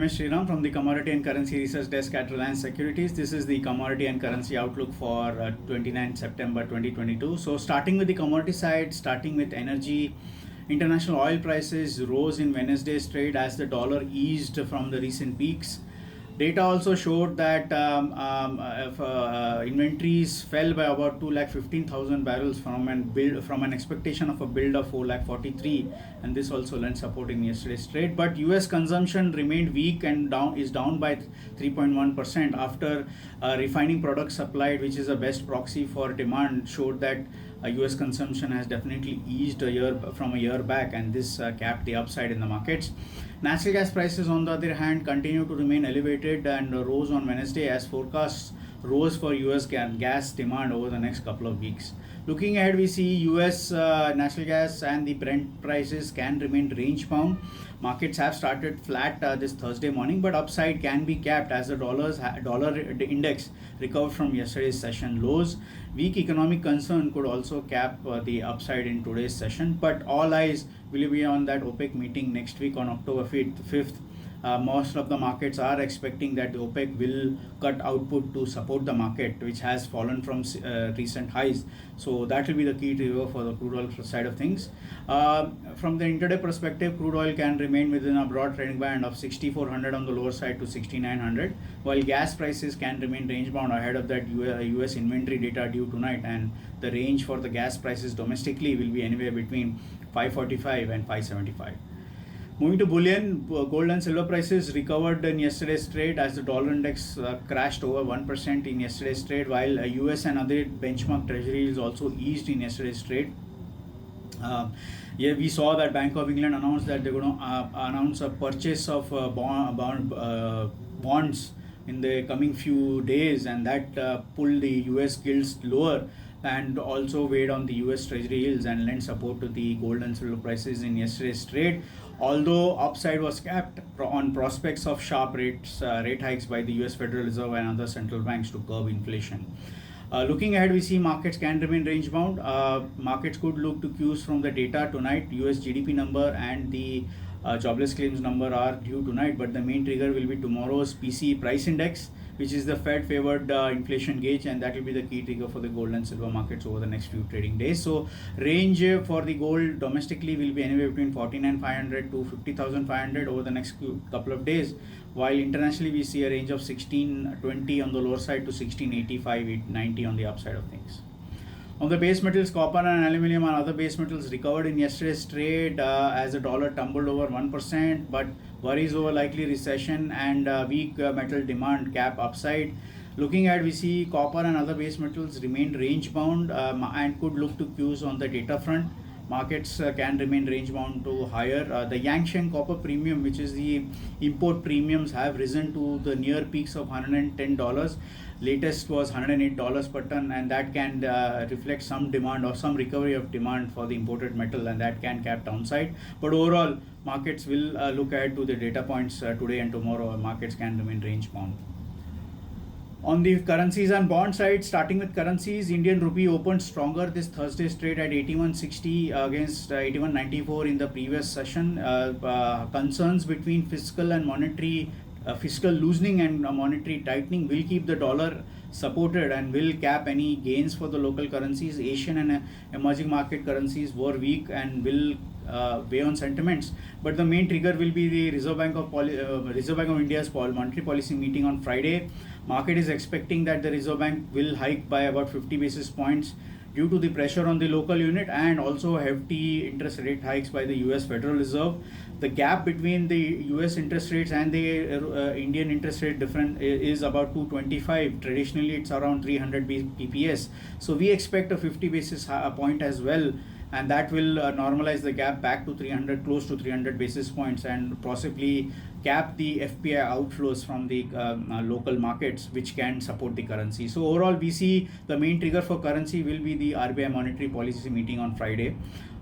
is Sriram from the Commodity and Currency Research Desk at Reliance Securities. This is the Commodity and Currency Outlook for 29 September 2022. So starting with the commodity side, starting with energy, international oil prices rose in Wednesday's trade as the dollar eased from the recent peaks. Data also showed that inventories fell by about 2,15,000 barrels from an expectation of a build of 4,43, and this also lent support in yesterday's trade. But U.S. consumption remained weak and is down by 3.1% after refining products supplied, which is the best proxy for demand, showed that U.S. consumption has definitely eased from a year back, and this capped the upside in the markets. Natural gas prices, on the other hand, continue to remain elevated and rose on Wednesday as forecasts rose for US gas demand over the next couple of weeks. Looking ahead, we see US natural gas and the Brent prices can remain range bound. Markets have started flat this Thursday morning, but upside can be capped as the dollar index recovered from yesterday's session lows. Weak economic concern could also cap the upside in today's session, but all eyes will be on that OPEC meeting next week on October 5th. Most of the markets are expecting that the OPEC will cut output to support the market, which has fallen from recent highs. So that will be the key driver for the crude oil side of things. From the intraday perspective, crude oil can remain within a broad trading band of 6,400 on the lower side to 6,900, while gas prices can remain range bound ahead of that US inventory data due tonight, and the range for the gas prices domestically will be anywhere between 545 and 575. Moving to bullion, gold and silver prices recovered in yesterday's trade as the dollar index crashed over 1% in yesterday's trade, while US and other benchmark treasuries also eased in yesterday's trade. We saw that Bank of England announced that they're going to announce a purchase of bonds in the coming few days, and that pulled the US gilts lower and also weighed on the US Treasury yields and lent support to the gold and silver prices in yesterday's trade. Although upside was capped on prospects of sharp rate hikes by the US Federal Reserve and other central banks to curb inflation. Looking ahead, we see markets can remain range bound. Markets could look to cues from the data tonight. US GDP number and the jobless claims number are due tonight, but the main trigger will be tomorrow's PCE price index, which is the Fed favored inflation gauge, and that will be the key trigger for the gold and silver markets over the next few trading days. So range for the gold domestically will be anywhere between 49,500 to 50,500 over the next couple of days, while internationally we see a range of 1620 on the lower side to 1685-90 on the upside of things. On the base metals, copper and aluminium and other base metals recovered in yesterday's trade as the dollar tumbled over 1%, but worries over likely recession and weak metal demand cap upside. Looking at, we see copper and other base metals remain range bound and could look to cues on the data front. Markets can remain range bound to higher. The Yangsheng copper premium, which is the import premiums, have risen to the near peaks of $110. Latest was $108 per ton, and that can reflect some demand or some recovery of demand for the imported metal, and that can cap downside. But overall, markets will look ahead to the data points today and tomorrow. Markets can remain range bound. On the currencies and bond side, starting with currencies, Indian rupee opened stronger this Thursday's trade at 81.60 against 81.94 in the previous session. Concerns between fiscal loosening and monetary tightening will keep the dollar supported and will cap any gains for the local currencies. Asian and emerging market currencies were weak and will weigh on sentiments, but the main trigger will be the Reserve Bank of India's monetary policy meeting on Friday. Market is expecting that the Reserve Bank will hike by about 50 basis points due to the pressure on the local unit and also hefty interest rate hikes by the US Federal Reserve. The gap between the US interest rates and the Indian interest rate difference is about 225. Traditionally, it's around 300 bps. So we expect a 50 basis point as well, and that will normalize the gap back to 300, close to 300 basis points, and possibly cap the FPI outflows from the local markets, which can support the currency. So overall, we see the main trigger for currency will be the RBI monetary policy meeting on Friday.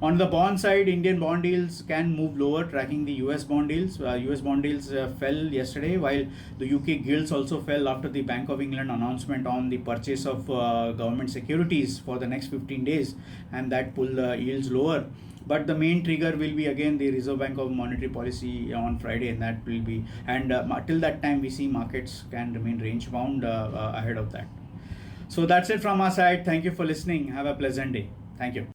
On the bond side, Indian bond yields can move lower, tracking the US bond yields. US bond yields fell yesterday, while the UK gilts also fell after the Bank of England announcement on the purchase of government securities for the next 15 days, and that pulled the yields lower. but the main trigger will be again the Reserve Bank of monetary policy on Friday, and that will be, and till that time we see markets can remain range bound ahead of that. So that's it from our side. Thank you for listening. Have a pleasant day. Thank you.